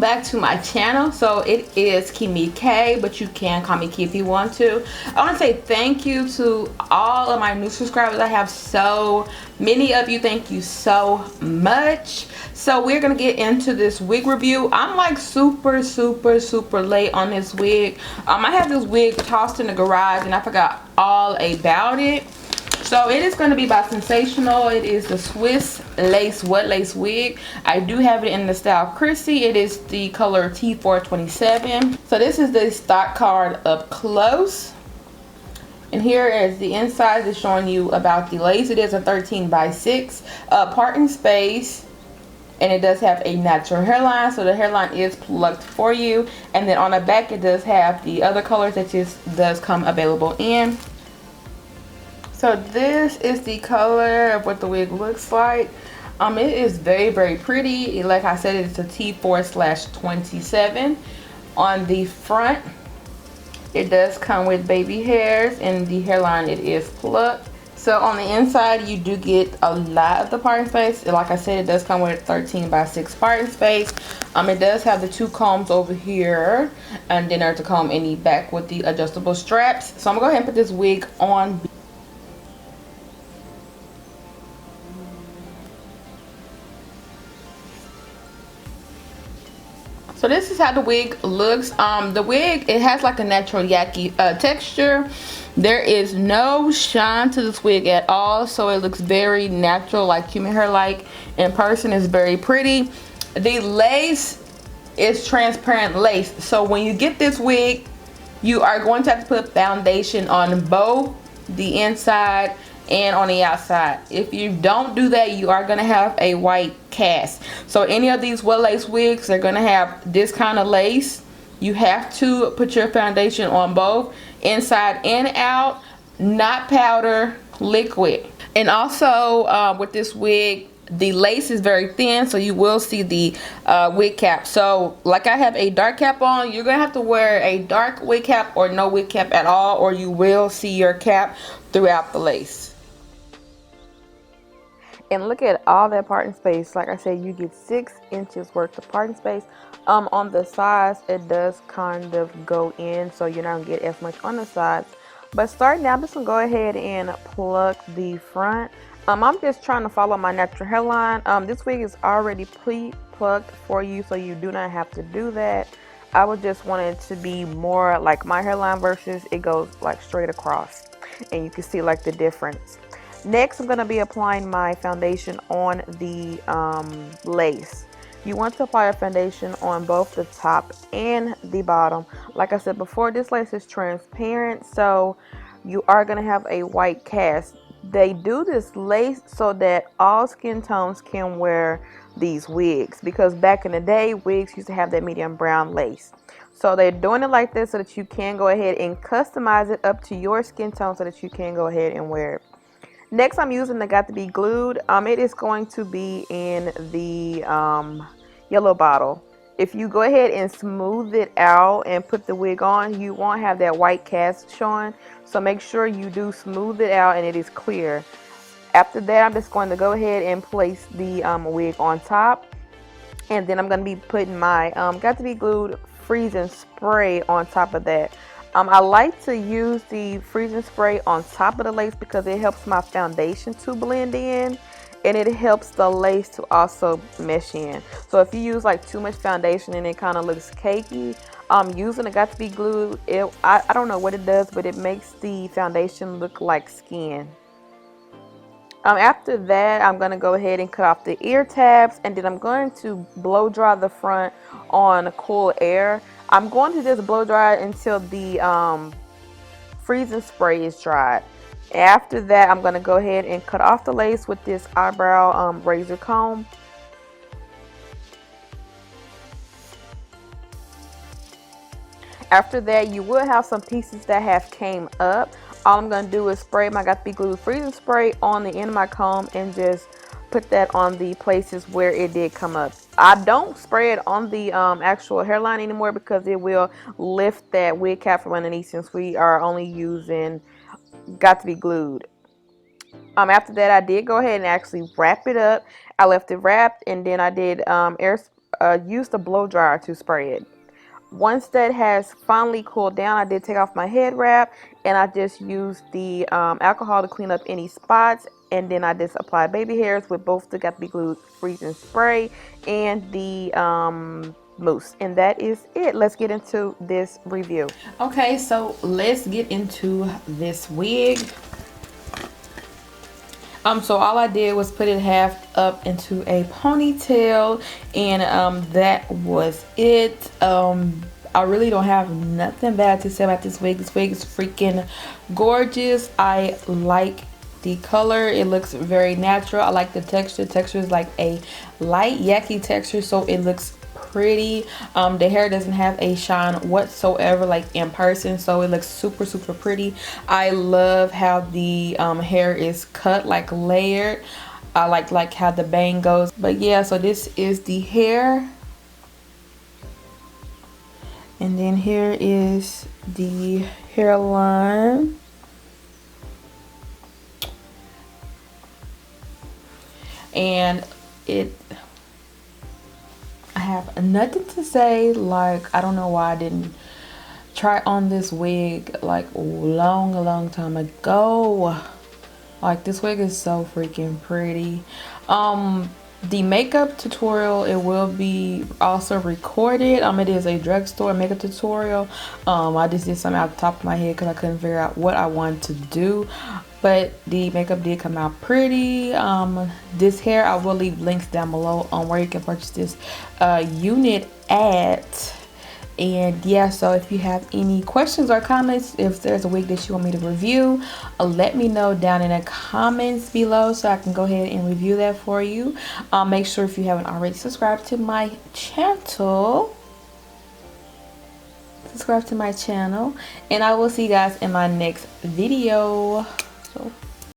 back to my channel. So it is Kimi K, but you can call me Key if you want to. I want to say thank you to all of my new subscribers. I have so many of you. Thank you so much. So we're gonna get into this wig review. I'm like super late on this wig. I had this wig tossed in the garage and I forgot all about it. So it is going to be by Sensationnel. It is the Swiss lace wet lace wig. I do have it in the style Chrissy. It is the color T427. So this is the stock card up close. And here is the inside. Is showing you about the lace. It is a 13x6 parting space. And it does have a natural hairline. So the hairline is plucked for you. And then on the back it does have the other colors that just does come available in. So this is the color of what the wig looks like. It is very pretty. Like I said, it's a T4/27. On the front, it does come with baby hairs, and the hairline it is plucked. So on the inside, you do get a lot of the parting space. Like I said, it does come with a 13x6 parting space. It does have the two combs over here, and then there's a comb in the back with the adjustable straps. So I'm gonna go ahead and put this wig on. So this is how the wig looks. The wig, it has like a natural yaki texture. There is no shine to this wig at all, so it looks very natural, like human hair like. In person, it's very pretty. The lace is transparent lace, so when you get this wig, you are going to have to put foundation on both the inside and on the outside. If you don't do that, you are going to have a white cast. So any of these wet lace wigs are going to have this kind of lace. You have to put your foundation on both inside and out, not powder, liquid. And also with this wig, the lace is very thin, so you will see the wig cap. So like I have a dark cap on, you're gonna have to wear a dark wig cap or no wig cap at all, or you will see your cap throughout the lace. And look at all that parting space. Like I said, you get 6 inches worth of parting space. On the sides, it does kind of go in, so you're not gonna get as much on the sides. But starting out, I'm just gonna go ahead and pluck the front. I'm just trying to follow my natural hairline. This wig is already pre-plucked for you, so you do not have to do that. I would just want it to be more like my hairline versus it goes like straight across, and you can see like the difference. Next, I'm going to be applying my foundation on the lace. You want to apply a foundation on both the top and the bottom. Like I said before, this lace is transparent, so you are going to have a white cast. They do this lace so that all skin tones can wear these wigs, because back in the day, wigs used to have that medium brown lace. So they're doing it like this so that you can go ahead and customize it up to your skin tone so that you can go ahead and wear it. Next, I'm using the Got to Be Glued. It is going to be in the yellow bottle. If you go ahead and smooth it out and put the wig on, you won't have that white cast showing. So make sure you do smooth it out and it is clear. After that, I'm just going to go ahead and place the wig on top. And then I'm going to be putting my Got to Be Glued freezing spray on top of that. I like to use the freezing spray on top of the lace because it helps my foundation to blend in, and it helps the lace to also mesh in. So if you use like too much foundation and it kind of looks cakey, using the Got to Be Glued, I don't know what it does, but it makes the foundation look like skin. After that, I'm going to go ahead and cut off the ear tabs, and then I'm going to blow dry the front on cool air. I'm going to just blow dry it until the freezing spray is dried. After that, I'm going to go ahead and cut off the lace with this eyebrow razor comb. After that, you will have some pieces that have came up. All I'm going to do is spray my Got to Be Glued freezing spray on the end of my comb and just put that on the places where it did come up. I don't spray it on the actual hairline anymore because it will lift that wig cap from underneath, since we are only using Got to Be Glued. After that, I did go ahead and actually wrap it up. I left it wrapped, and then I did use the blow dryer to spray it. Once that has finally cooled down, I did take off my head wrap and I just used the alcohol to clean up any spots, and then I just applied baby hairs with both the Got to Be Glued freezing spray and the mousse, and that is it. Let's get into this review. Okay, so let's get into this wig. So all I did was put it half up into a ponytail, and that was it. I really don't have nothing bad to say about this wig. This wig is freaking gorgeous. I like the color. It looks very natural. I like the texture. Texture is like a light yucky texture, so it looks pretty. The hair doesn't have a shine whatsoever like in person, so it looks super pretty. I love how the hair is cut, like layered. I like how the bang goes. But yeah, so this is the hair, and then here is the hairline. And I have nothing to say. Like, I don't know why I didn't try on this wig like a long time ago. Like, this wig is so freaking pretty. The makeup tutorial, it will be also recorded. It is a drugstore makeup tutorial. I just did something out the top of my head because I couldn't figure out what I wanted to do, but the makeup did come out pretty. This hair, I will leave links down below on where you can purchase this unit at. And yeah, so if you have any questions or comments, if there's a wig that you want me to review, let me know down in the comments below so I can go ahead and review that for you. Make sure, if you haven't already, subscribe to my channel. And I will see you guys in my next video. So